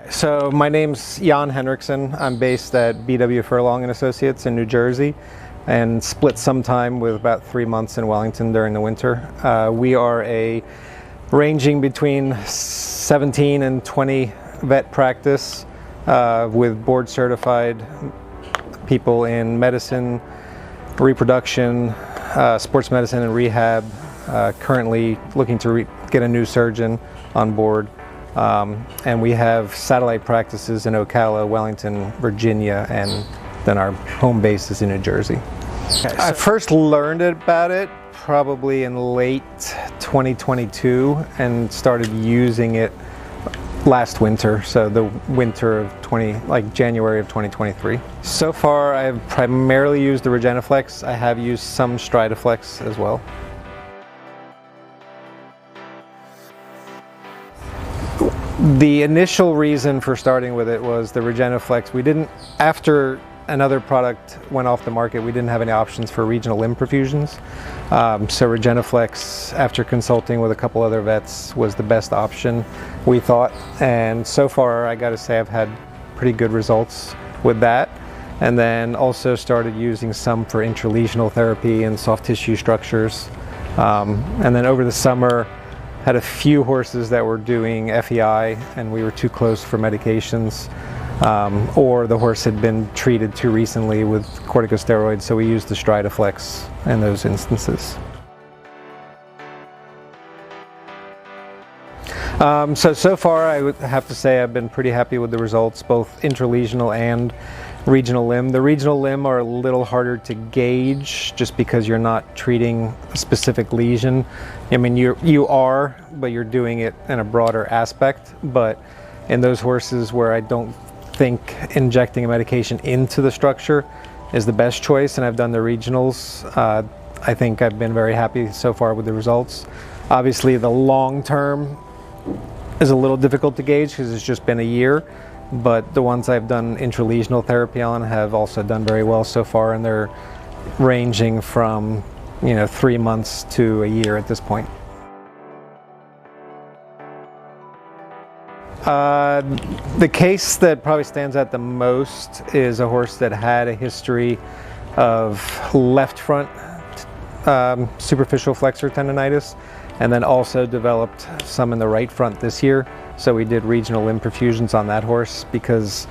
So my name's Henriksen. I'm based at BW Furlong and Associates in New Jersey and split some time with about 3 months in Wellington during the winter. We are a ranging between 17 and 20 vet practice with board certified people in medicine, reproduction, sports medicine and rehab. Currently looking to get a new surgeon on board. And we have satellite practices in Ocala, Wellington, Virginia, and then our home base is in New Jersey. I first learned about it probably in late 2022 and started using it last winter, so the winter of January of 2023. So far I've primarily used the Regeniflex. I have used some Stridiflex as well. The initial reason for starting with it was the Regeniflex. After another product went off the market, we didn't have any options for regional limb perfusions. So Regeniflex, after consulting with a couple other vets, was the best option, we thought. And so far, I gotta say, I've had pretty good results with that. And then also started using some for intralesional therapy and soft tissue structures. And then over the summer, had a few horses that were doing FEI and we were too close for medications, or the horse had been treated too recently with corticosteroids, so we used the Stridiflex in those instances. So far I would have to say I've been pretty happy with the results, both intralesional and regional limb. The regional limb are a little harder to gauge just because you're not treating a specific lesion. I mean, you are, but you're doing it in a broader aspect. But in those horses where I don't think injecting a medication into the structure is the best choice, and I've done the regionals, I think I've been very happy so far with the results. Obviously the long term is a little difficult to gauge because it's just been a year. But the ones I've done intralesional therapy on have also done very well so far, and they're ranging from 3 months to a year at this point. The case that probably stands out the most is a horse that had a history of left front superficial flexor tendonitis, and then also developed some in the right front this year. So we did regional limb perfusions on that horse because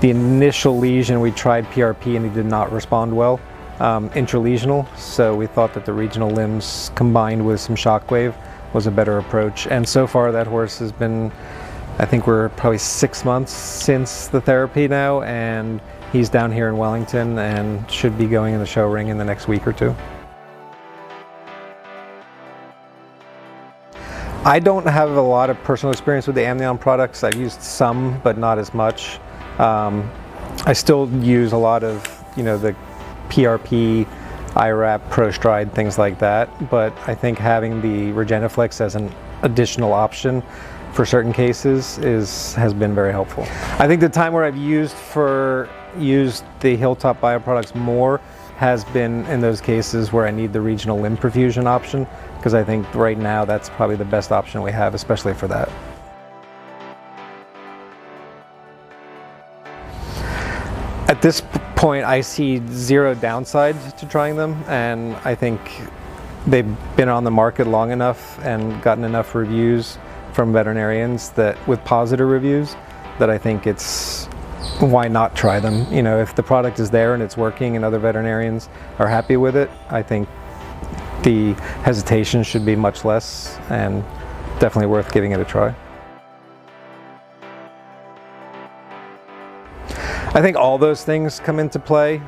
the initial lesion we tried PRP and he did not respond well, intralesional. So we thought that the regional limbs combined with some shockwave was a better approach. And so far that horse has been, I think we're probably 6 months since the therapy now, and he's down here in Wellington and should be going in the show ring in the next week or two. I don't have a lot of personal experience with the Amnion products. I've used some, but not as much. I still use a lot of, the PRP, IRAP, ProStride, things like that. But I think having the Regeniflex as an additional option for certain cases has been very helpful. I think the time where I've used the Hilltop bioproducts more has been in those cases where I need the regional limb perfusion option, because I think right now that's probably the best option we have, especially for that. At this point, I see zero downside to trying them, and I think they've been on the market long enough and gotten enough reviews from veterinarians that, with positive reviews, that I think it's why not try them. If the product is there and it's working and other veterinarians are happy with it, I think the hesitation should be much less, and definitely worth giving it a try. I think all those things come into play.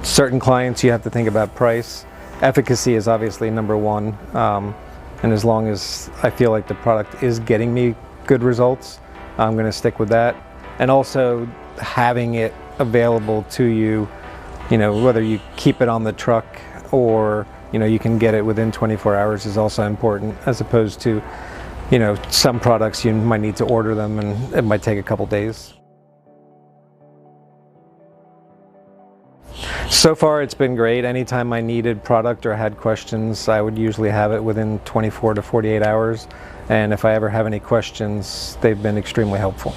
Certain clients, you have to think about price. Efficacy is obviously number one, and as long as I feel like the product is getting me good results, I'm going to stick with that. And also having it available to you, whether you keep it on the truck or you can get it within 24 hours is also important, as opposed to some products you might need to order them and it might take a couple days. So far it's been great. Anytime I needed product or had questions, I would usually have it within 24 to 48 hours. And if I ever have any questions, they've been extremely helpful.